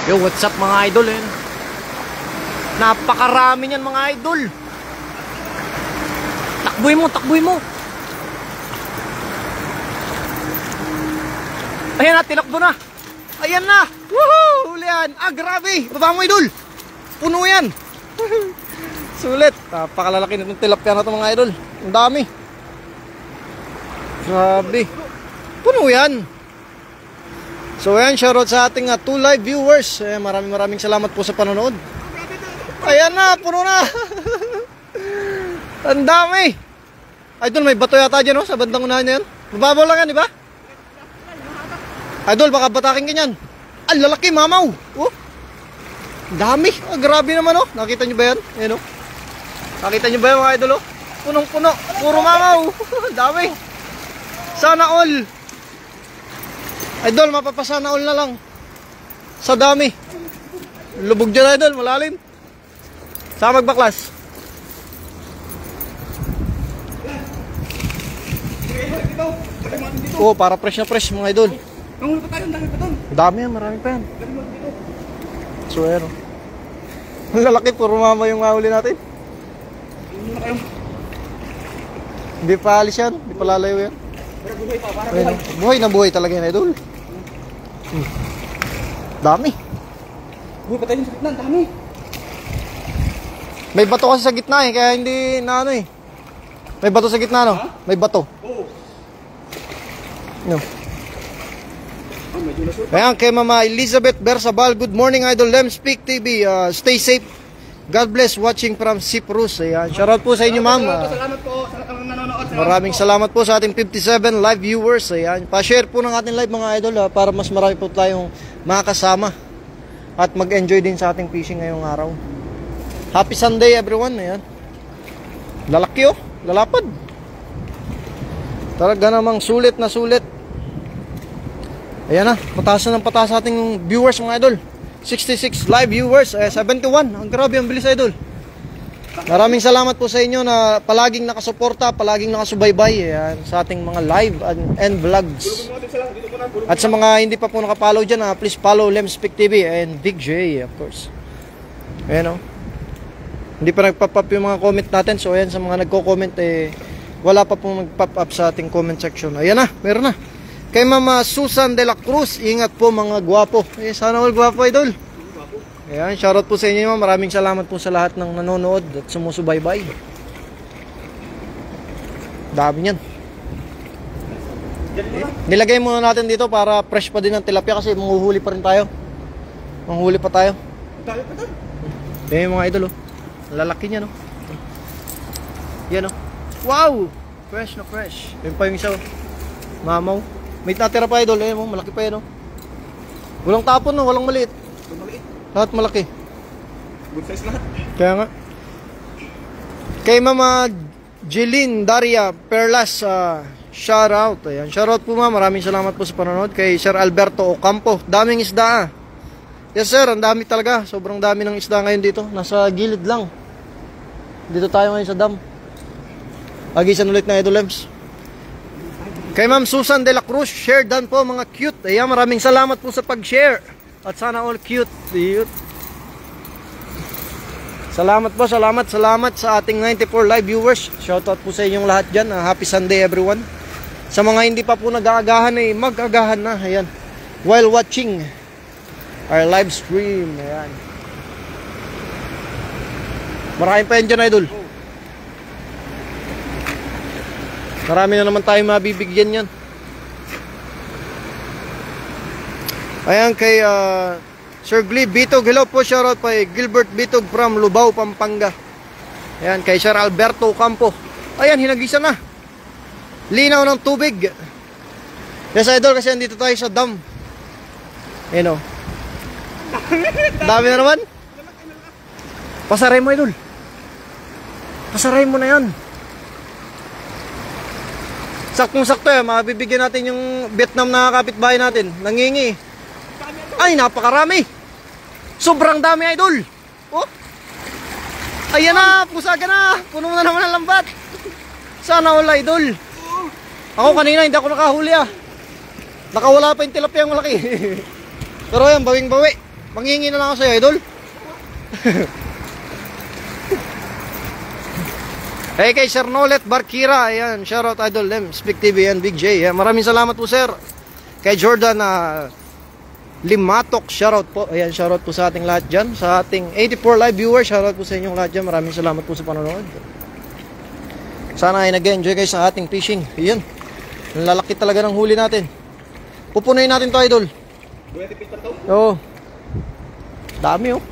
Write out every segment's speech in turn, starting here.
Yo, what's up mga idol eh? Napakarami niyan mga idol. Takboy mo, takboy mo. Ayan na, tinakbo na. Ayan na. Woohoo! Huli yan. Ah, grabe. Baba mo idol. Puno yan. Sulit. Napakalalaki nitong tilapia na ito mga idol. Ang dami. Grabe. Puno yan. So ayan, shoutout sa ating 2 live viewers. Maraming salamat po sa panonood. Ayan na, puno na. Ang dami. Idol, may bato yata dyan, no? Sa bandang unahan na yan. Mababaw lang yan, di ba? Idol, baka batakin ka yan. Ang lalaki, mamaw. Oh. Dami. Oh, grabe naman, oh. Nakita nyo ba yan? Ayan, oh. Nakita nyo ba yan, mga idol, oh? Punong-puno. Puro mamaw. Dami. Sana all. Idol, mapapasana all na lang. Sa dami. Lubog dyan, idol. Malalim. Saan magbaklas? Oo, para fresh na fresh mga idol. Nangulo pa tayo, dami pa doon. Dami yan, marami pa yan. So, ayan. Ang lalaki, puro mama yung mahuli natin. Hindi pa alis yan. Hindi pa lalayo yan. Buhay na buhay talaga yan, idol. Dami. Buhay pa tayo sa gitna, dami. May bato kasi sa gitna eh, kaya hindi na ano eh. May bato sa gitna, no? May bato. Oo. No. Ayan, kay Mama Elizabeth Bersabal. Good morning, Idol Lem Speak TV. Stay safe. God bless, watching from Cyprus. Ayan, shoutout po sa inyo, ma'am. Salamat po sa nanonood. Maraming salamat po sa ating 57 live viewers. Ayan, pa-share po ng ating live mga idol para mas marami po tayong makakasama at mag-enjoy din sa ating fishing ngayong araw. Happy Sunday everyone. Ayan. Lalaki oh, lalapad. Talaga namang sulit na sulit. Ayan na, pataas na ng pataas sa ating viewers mga idol. 66 live viewers, 71. Ang grabe, ang bilis idol. Maraming salamat po sa inyo na palaging nakasuporta, palaging nakasubaybay sa ating mga live and vlogs. At sa mga hindi pa po nakapollow dyan, please follow Lem Speak TV and Big J, of course. Ayan o. Hindi pa nagpop up yung mga comment natin. So ayan, sa mga nagko-comment, wala pa po mag-pop up sa ating comment section. Ayan na, meron na. Kay Mama Susan de la Cruz, ingat po mga gwapo. Sana all gwapo idol. Ayan, shoutout po sa inyo, ma'am. Maraming salamat po sa lahat ng nanonood at sumusubaybay. Dami niyan. Nilagay muna natin dito para fresh pa din ang tilapia kasi manghuhuli pa rin tayo. Manghuli pa tayo. Dami pa doon. Ayan mga idol, oh. Lalaki niya, no? Yan, oh. Wow! Fresh na fresh. Yan pa yung isa, oh. Mamaw. May natira pa idol, mo, malaki pa yan, oh. Walang tapon, no? Walang maliit. Lahat malaki. Good size lahat. Kaya nga. Kay Mama Jeline Daria Perlas, shout out. Ayan. Shout out po, ma'am. Maraming salamat po sa panonood. Kay Sir Alberto Ocampo. Daming isda, ah. Yes sir, ang dami talaga. Sobrang dami ng isda ngayon dito. Nasa gilid lang. Dito tayo ngayon sa dam. Agisan ulit na idol Lems. Kay Ma'am Susan de la Cruz, share done po mga cute. Ayan, maraming salamat po sa pag-share. At sana all cute. Salamat po, salamat sa ating 94 live viewers. Shoutout po sa inyong lahat dyan. Happy Sunday everyone. Sa mga hindi pa po nag-aagahan, mag-agahan na. Ayan. While watching our live stream. Ayan. Maraming pa yan dyan idol. Marami na naman tayo mabibigyan yan. Ayan kay Sir Glee Bitog. Hello po, shoutout po kay Gilbert Bitog from Lubao, Pampanga. Ayan kay Sir Alberto Campo. Ayan, hinagisa na. Linaw ng tubig. Yes idol, kasi andito tayo sa dam. Ayan o. Dami na naman. Pasaray mo idol. Pasaray mo na yan. Saktong-sakto mabibigyan natin yung Vietnam na kapitbahay natin. Nangingi. Ay, napakarami. Sobrang dami idol. Oh. Ayan na, pusaga na. Puno na naman ang lambat. Sana all idol. Ako kanina hindi ako nakahuli ah. Nakawala pa yung tilapia yung malaki. Pero yan, bawing-bawi. Manghihingi na lang ako sa'yo, idol. Hey, kay Sir Nolet Barkira, ayan, shoutout Idol Lem, Speak TV and Big J. Ayan, maraming salamat po, sir. Kay Jordan Limatok, shoutout po. Ayan, shoutout po sa ating lahat dyan. Sa ating 84 live viewers, shoutout po sa inyong lahat dyan. Maraming salamat po sa panonood. Sana ay nag-enjoy kayo sa ating fishing. Ayan, ang lalaki talaga ng huli natin. Pupunayin natin to, Idol. 20 feet pa to? Oo. Dami, oh.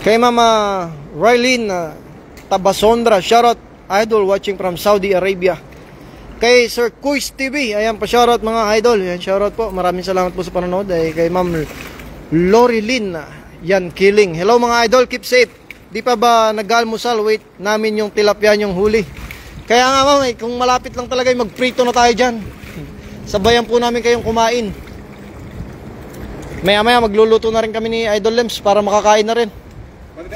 Kay Mama Rylene Tabasondra, shoutout Idol watching from Saudi Arabia. Kay Sir Kuis TV, ayan pa shoutout mga idol. Ayan, shoutout po. Maraming salamat po sa panonood. Ay, kay Ma'am Lorilyn yan Killing. Hello mga idol, keep safe. Di pa ba nag-almusal? Wait namin yung tilapia yung huli. Kaya nga ma'am, kung malapit lang talaga magprito na tayo dyan. Sabayan po namin kayong kumain. Maya maya magluluto na rin kami ni Idol Lems para makakain na rin. Ano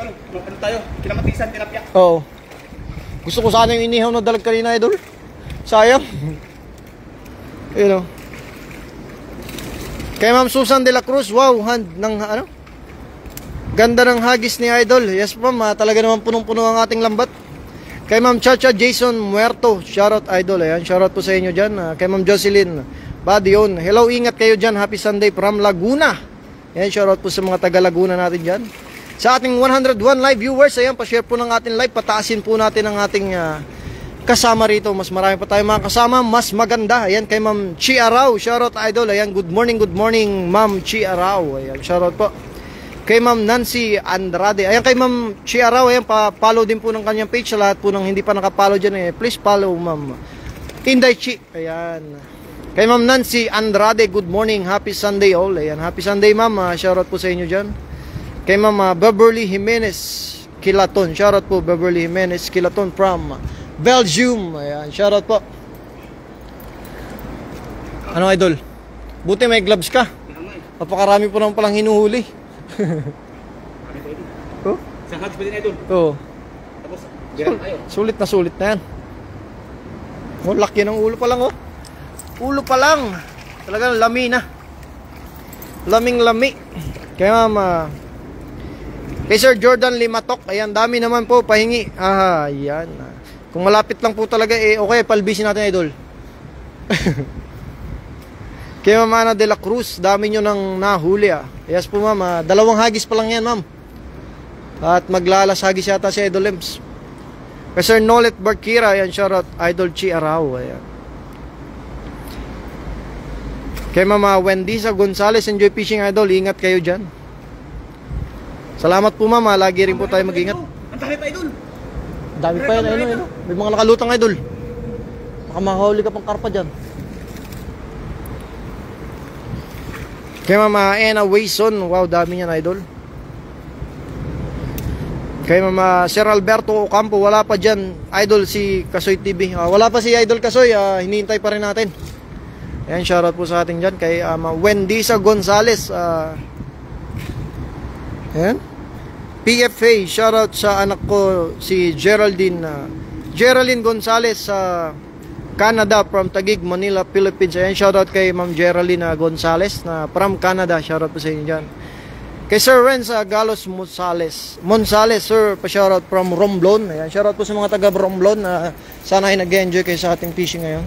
tayo? Kinamatisan, tilapia. Oo. Gusto ko sana yung inihaw na dalag kanina, Idol. Sayang. Ayun o. Kay Ma'am Susan de la Cruz, wow, hand ng ano? Ganda ng hagis ni Idol. Yes ma'am, talaga naman punong-puno ang ating lambat. Kay Ma'am Chacha Jason Muerto, shoutout Idol. Ayan, shoutout po sa inyo dyan. Kay Ma'am Jocelyn Badion, hello, ingat kayo dyan. Happy Sunday from Laguna. Ayan, shoutout po sa mga taga Laguna natin dyan. Sa ating 101 live viewers, ayan, pa-share po ng ating live, pataasin po natin ang ating kasama rito. Mas marami pa tayong mga kasama, mas maganda. Ayan, kay Ma'am Chi Arao, shoutout Idol. Ayan, good morning Ma'am Chi Arao. Ayan, shoutout po. Kay Ma'am Nancy Andrade, ayan, kay Ma'am Chi Arao, ayan, pa-follow din po ng kanyang page. Sa lahat po ng hindi pa nakapollow dyan, please follow Ma'am Inday Chi. Ayan. Kay Ma'am Nancy Andrade, good morning, happy Sunday all. Ayan, happy Sunday ma'am, shoutout po sa inyo dyan. Kay Ma'am Beverly Jimenez Kilaton, shoutout po Beverly Jimenez Kilaton from Belgium. Ayan, shoutout po. Ano Idol? Buti may gloves ka. Napakarami po naman palang hinuhuli. Oh? Isang hugs pa din, Idol. Oo. Tapos, bilang tayo. Sulit na yan. Oh, laki ng ulo pa lang oh. Ulo pa lang. Talagang lami na. Laming lami. Kaya ma'am, kay Sir Jordan Limatok, ayan, dami naman po pahingi. Ayan. Kung malapit lang po talaga, okay, palbisin natin Idol. Kay Ma'am Ana de la Cruz, dami nyo nang nahuli Yes po ma'am, 2 hagis pa lang yan ma'am. At maglalas hagis yata si Idol Lems. Kay Sir Nolet Barkira, ayan, shoutout Idol Chi Arao. Ayan. Kay Mama Wendysa Gonzales, enjoy fishing Idol, ingat kayo dyan. Salamat po mama, lagi rin po tayo mag-ingat. Ang dami pa, Idol. Dami pa yan, ayun. May mga nakalutang Idol. Baka mahuli ka pang karpa dyan. Kay Mama Ena Wayson, wow, dami yan Idol. Kay Mama Sir Alberto Ocampo, wala pa dyan Idol si Kasoy TV. Wala pa si Idol Kasoy, hinihintay pa rin natin. Ayan, shoutout po sa ating dyan. Kay Wendysa Gonzales. Ayan. PFA, shoutout sa anak ko si Geraldine Gonzales sa Canada from Taguig, Manila, Philippines. Ayan, shoutout kay Ma'am Geraldine Gonzales na from Canada. Shoutout po sa inyo dyan. Kay Sir Renz Galos Monsales, sir, pa-shoutout from Romblon. Ayan, shoutout po sa mga taga Romblon. Sana ay nag-enjoy kayo sa ating fishing ngayon.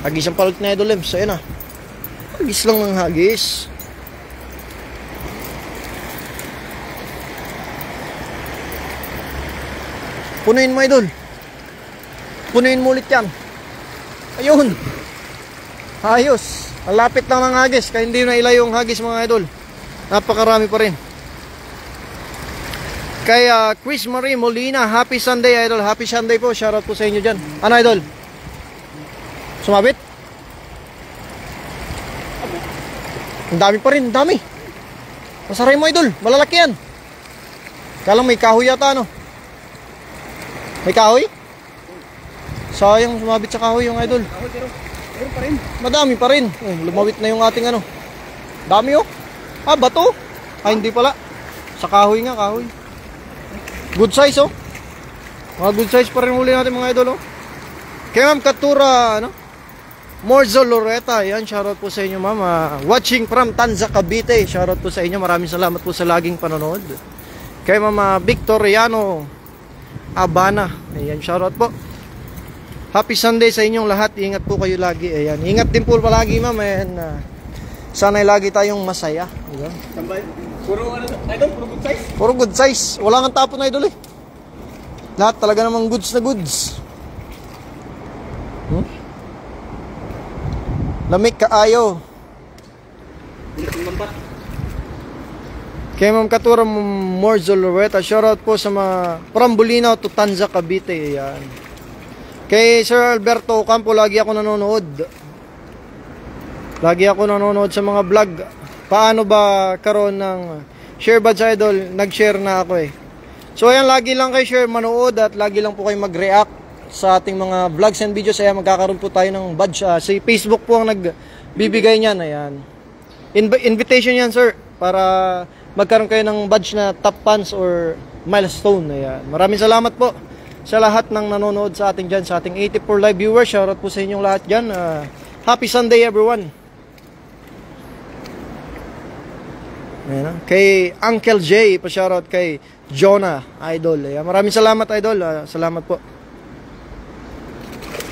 Hagis ang palit na Idol Lems. Ayan na. Hagis lang ng hagis. Punuin mo Idol. Punuin mo ulit yan. Ayun. Ayos. Ang lapit lang ng hagis. Kaya hindi na ilayo yung hagis mga Idol. Napakarami pa rin. Kay Chris Marie Molina, happy Sunday Idol. Happy Sunday po. Shoutout po sa inyo dyan. Ano Idol? Sumabit? Ang dami pa rin, dami. Masaray mo Idol, malalaki yan. Kala may kahoy yata ano. May kahoy? Sayang sumabit sa kahoy yung Idol. Meron pa rin. Madami pa rin. Lumawit na yung ating ano. Dami oh. Bato. Hindi pala. Sa kahoy nga, kahoy. Good size oh. Mga good size pa rin huli natin mga Idol oh. Kaya Ma'am Katura, ano? Morzo Loretta, yan, shoutout po sa inyo ma'am. Watching from Tanza, Cavite, shoutout po sa inyo. Maraming salamat po sa laging panonood. Kay mama Victoriano Abana, ayan, shoutout po. Happy Sunday sa inyong lahat. Ingat po kayo lagi. Ayan, ingat din po palagi ma'am. Ayan, sana'y lagi tayong masaya. Ayan. Tambay. Puro ano, idol, puro good size. Puro good size. Wala kang tapon na idol eh. Lahat talaga namang goods na goods. Lamig kaayo. Kay Ma'am Katura Morzo Loretta, shoutout po sa mga from Bulinaw to Tanza, Cavite. Ayan. Kay Sir Alberto Ocampo, lagi ako nanonood. Lagi ako nanonood sa mga vlog. Paano ba karon ng share badge idol? Nag-share na ako eh. So ayan, lagi lang kayo share, manood at lagi lang po kayo mag-react sa ating mga vlogs and videos. Ayan, magkakaroon po tayo ng badge. Si Facebook po ang nagbibigay niyan. Ayan. Invitation yan sir, para magkaroon kayo ng badge na top fans or milestone. Ayan. Maraming salamat po sa lahat ng nanonood sa ating dyan, sa ating 84 live viewers. Shoutout po sa inyong lahat dyan. Happy Sunday everyone. Ayan, kay Uncle J, pa-shoutout kay Jonah Idol. Ayan, maraming salamat Idol. Salamat po.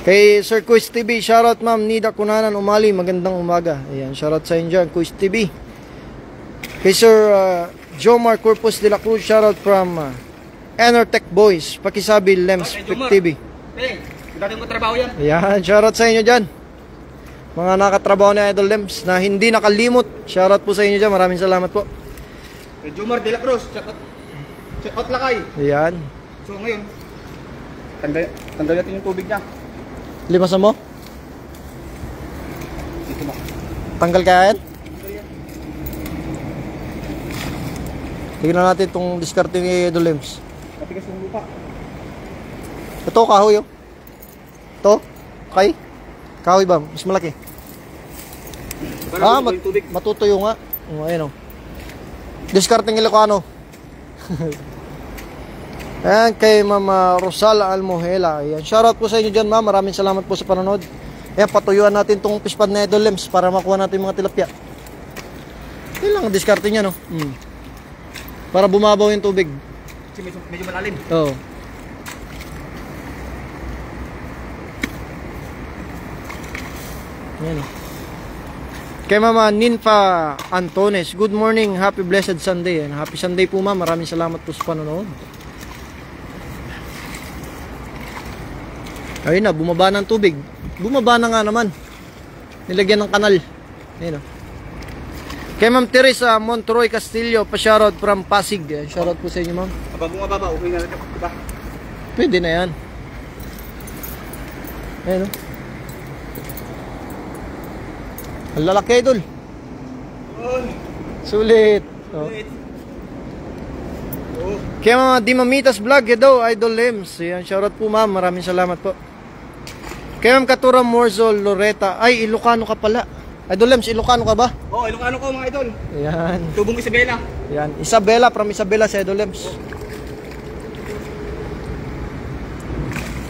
Kay Sir Quiz TV, shoutout Ma'am Nida Kunanan Umali, magandang umaga. Ayan, shoutout sa inyo dyan, Quiz TV. Kay Sir Jomar Corpus de la Cruz, shoutout from Enertech Boys, Pakisabi Lems TV. Hey, dating ko trabaho yan. Ayan, shoutout sa inyo dyan. Mga nakatrabaho ni Idol Lems na hindi nakalimot, shoutout po sa inyo dyan, maraming salamat po. Kay Jomar de la Cruz, check out lakay. Ayan. So ngayon, tanggal natin yung tubig niya. Limasan mo? Dito mo. Tanggal kaya yan? Tignan natin itong diskarte ni Idol Lems. Matigas yung lupa. Ito, kahoy oh. Ito? Okay? Kahoy ba? Mas malaki. Para yung tubig. Matutuyo nga. Ayun oh. Diskarte ng Ilocano. Ayan, kay Mama Rosal Almohela. Ayan, shoutout po sa inyo dyan ma'am. Maraming salamat po sa panonood. Ayan, patuyuan natin itong fishpad na Idol Lems para makuha natin mga tilapia. Yan lang ang diskarte niya, no? Para bumabaw yung tubig. Kasi medyo malalim. Oo. Ayan. Kay Mama Ninfa Antones, good morning, happy blessed Sunday. And happy Sunday po ma'am. Maraming salamat po sa panonood. Ayun na, bumaba ng tubig. Bumaba na nga naman. Nilagyan ng kanal. Ayun o. Kay Ma'am Teresa Montroy Castillo, pa-shoutout from Pasig. Shoutout po sa inyo ma'am. Kapag bumababa, okay na rin. Diba? Pwede na yan. Ayun o. Ang lalaki idol. Sulit. Oh. Kaya mga Di Mamitas Vlog, daw Idol Lems. Ayan, shoutout po ma'am. Maraming salamat po. Kaya Ma'am Katura Morzo Loretta. Ay, Ilocano ka pala. Idol Lems, Ilocano ka ba? Oo, Ilocano ko mga idol. Ayan. Tubong Isabela. Ayan. Isabela, from Isabela sa Idol Lems.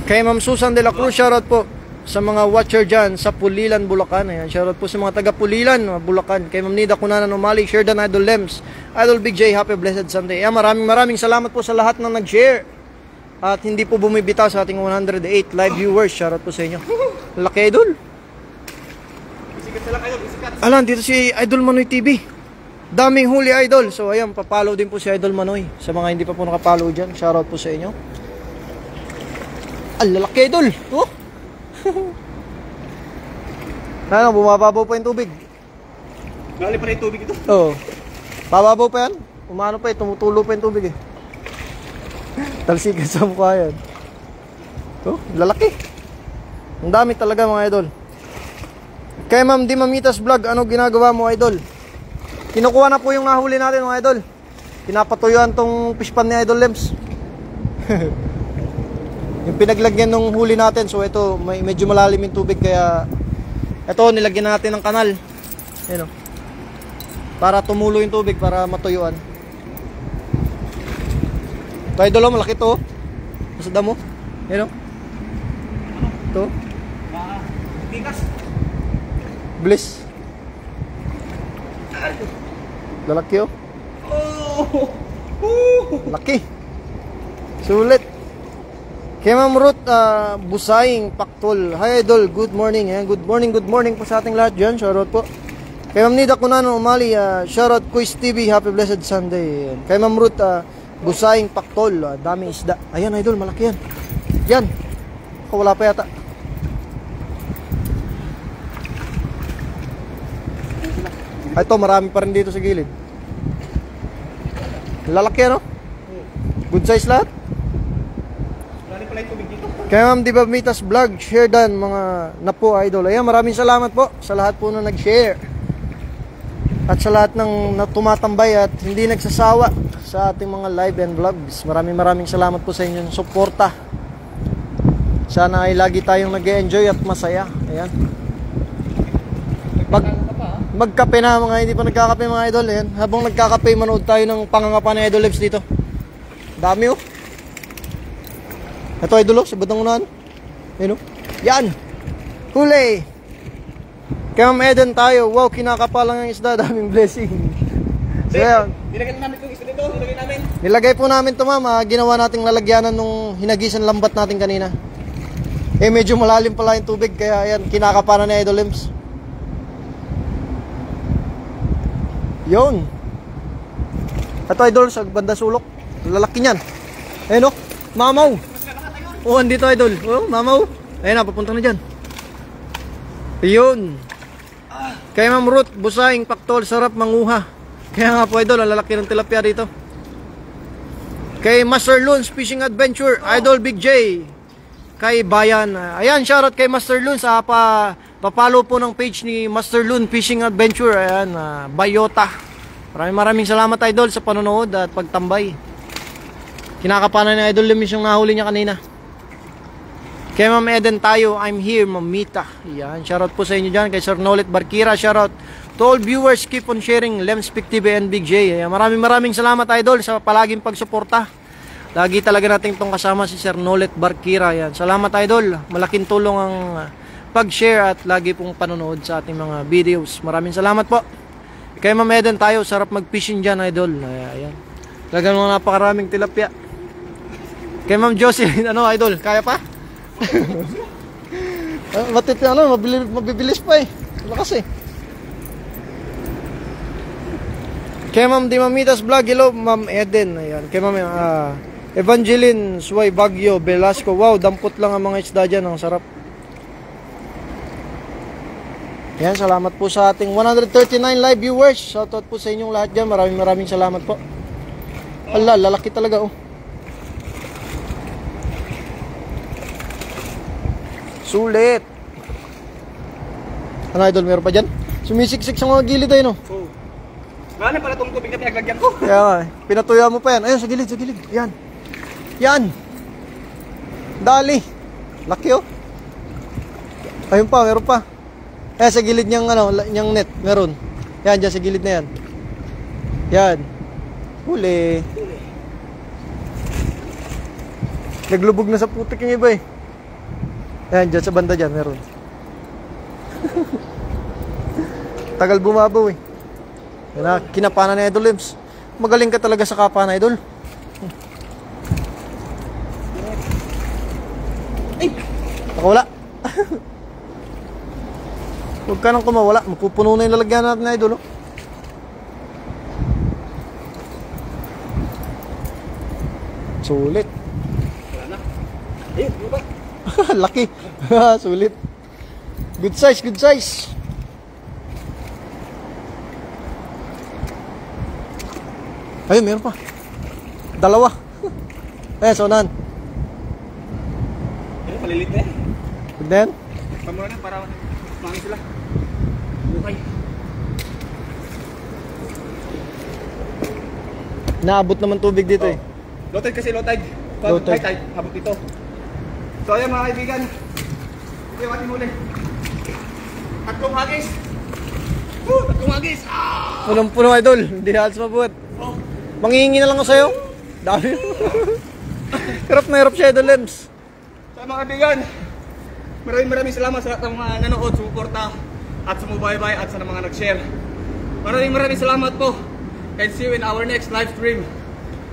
Kay Ma'am Susan de la Cruz, shoutout po sa mga watcher dyan sa Pulilan, Bulacan. Ayan, shoutout po sa mga taga Pulilan, Bulacan. Kay Ma'am Nida Kunanan Umali, share dan Idol Lems. Idol Big J, happy blessed Sunday. Ayan, maraming salamat po sa lahat na nag-share. At hindi po bumibitaw sa ating 108 live viewers. Shoutout po sa inyo. Laki Idol. Isikat na lang idol, isikat. Alan, dito si Idol Manoy TV. Daming huli Idol. So ayan, papalo din po si Idol Manoy. Sa mga hindi pa po nakapalo dyan, shoutout po sa inyo. Lalaki Idol. Oh. Ano, bumababaw pa yung tubig. Gali pa rin yung tubig ito. Oo. Bababaw pa yan. Umano pa eh, tumutulo pa yung tubig eh. Talsikan sa mukha yan. Oh, lalaki. Ang dami talaga mga idol. Kay Ma'am Di Mamitas Vlog, ano ginagawa mo idol? Kinukuha na po yung nahuli natin mga idol. Pinapatuyuan tong fishpan ni Idol Lems. Yung pinaglagyan ng huli natin. So ito, medyo malalim yung tubig. Kaya ito, nilagyan natin ng kanal. Ayan o. Para tumulo yung tubig, para matuyuan. Ito idol o, malaki to. Masada mo. Ayan o. Ito. Tigas. Bliss. Lalaki oh. Laki. Sulit. Kay Ma'am Ruth Busaying Paktol. Hi Idol, good morning. Ayan, good morning po sa ating lahat dyan. Shoutout po. Kay Ma'am Nida Kunano Umali, shoutout Quiz TV, happy blessed Sunday. Ayan. Kay Ma'am Ruth Busaying Paktol, daming isda. Ayan Idol, malaki yan. Yan. Ako wala pa yata. Ito, marami pa rin dito sa gilid. Lalaki ano? Good size lahat. Kaya Ma'am Diba Mitas Vlog, share dan mga napo idol. Ayan, maraming salamat po sa lahat po na nag-share. At sa lahat ng tumatambay at hindi nagsasawa sa ating mga live and vlogs. Maraming salamat po sa inyong suporta. Sana ay lagi tayong nag-enjoy at masaya. Ayan. Magkape na mga hindi pa nagkakape mga idol. Ayan. Habang nagkakape, manood tayo ng pangangapa ni Idol Lives dito. Dami oh. Ito idol oh, sa batang unahan. Ayan oh. Yan. Huli. Kaya Ma'am Eden tayo. Wow, kinakapalang ang isda. Daming blessing. So ayan. Nilagay namin itong isda dito. Nilagay namin. Nilagay po namin ito ma'am. Ginawa nating lalagyanan nung hinagisan lambat natin kanina. Eh medyo malalim pala yung tubig. Kaya ayan, kinakapalan ni Idol Lives. Yun. Ito idol sa banda sulok. Lalaki niyan. Ayun oh. Mamaw. Oh, andito idol. Oh, mamaw. Ayun na, papunta na dyan. Ayun. Kay Ma'am Ruth Busaying Paktol, sarap manguha. Kaya nga po idol, ang lalaki ng tilapia dito. Kay Master Loons Fishing Adventure, Idol Big J. Kay Bayan. Ayan, shoutout kay Master Loons. Papalo po ng page ni Master Loon Fishing Adventure. Ayan, Bayota. Maraming salamat idol sa panonood at pagtambay. Kinakapanan ni Idol Lims yung nahuli niya kanina. Kay Ma'am Eden tayo, I'm here, Mamita. Ayan, shoutout po sa inyo dyan. Kay Sir Nolet Barkira, shoutout to all viewers. Keep on sharing Lemspic TV and Big J. Ayan, maraming salamat idol sa palaging pagsuporta. Lagi talaga natin itong kasama si Sir Nolet Barkira. Ayan, salamat idol. Malaking tulong ang pag-share at lagi pong panonood sa ating mga videos. Maraming salamat po. Kay Ma'am Eden tayo, sarap mag-fishing dyan idol. Ayan, talagang mga napakaraming tilapia. Kay Ma'am Jocelyn, ano idol, kaya pa? Mabibilis pa eh. Lakas eh. Kay Ma'am Di Mamitas Vlog, hello Ma'am Eden. Ayan. Kay Ma'am Evangeline Suway Bagyo Velasco. Wow, dampot lang ang mga isda dyan. Ang sarap. Ayan, salamat po sa ating 139 live viewers. Shoutout po sa inyong lahat dyan. Maraming salamat po. Ala, lalaki talaga oh. Sulit. Ano idol, meron pa dyan? Sumisiksik sa mga gilid ay no? Oo. Wala na pala itong tubig na pinaglagyan ko. Kaya nga, pinatuya mo pa yan. Ayun, sa gilid. Yan. Yan. Dali. Laki oh. Ayun pa, meron pa. Sa gilid niyang, niyang net, meron. Yan, dyan sa gilid na yan. Yan. Huli. Naglubog na sa putik yung iba eh. Ayan, dyan sa banda dyan, meron. Tagal bumabaw eh. Yan na, kinapana ni Idol Lims. Magaling ka talaga sa kapana, Idol. Ay! Nakawala. Huwag ka nang kumawala. Mapupuno na yung lalagyan natin, Idol. Oh. Sulit. Wala na. Ayun, di ba? Laki. Sulit. Good size. Ayun, meron pa. Dalawa. So nan. Ayun, palilit na yan. Good na yan. Pamura na para mami sila. Bukay. Naabot naman tubig dito eh. Low tide kasi low tide. Low tide. High tide, abot dito. So ayan mga kaibigan. Ito yung ating huli. Tatlong hagis. Tatlong hagis. Punong-puno Idol. Hindi halos mabuhat. Manghihingi na lang ako sa'yo. Dami. Hirap na hirap siya Idol Lims. So mga kaibigan, maraming salamat sa lahat ng mga nanood, sumuporta. at sumubaybay at sa mga nag-share. Maraming salamat po. And see you in our next live stream.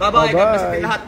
Bye-bye. God bless ating lahat.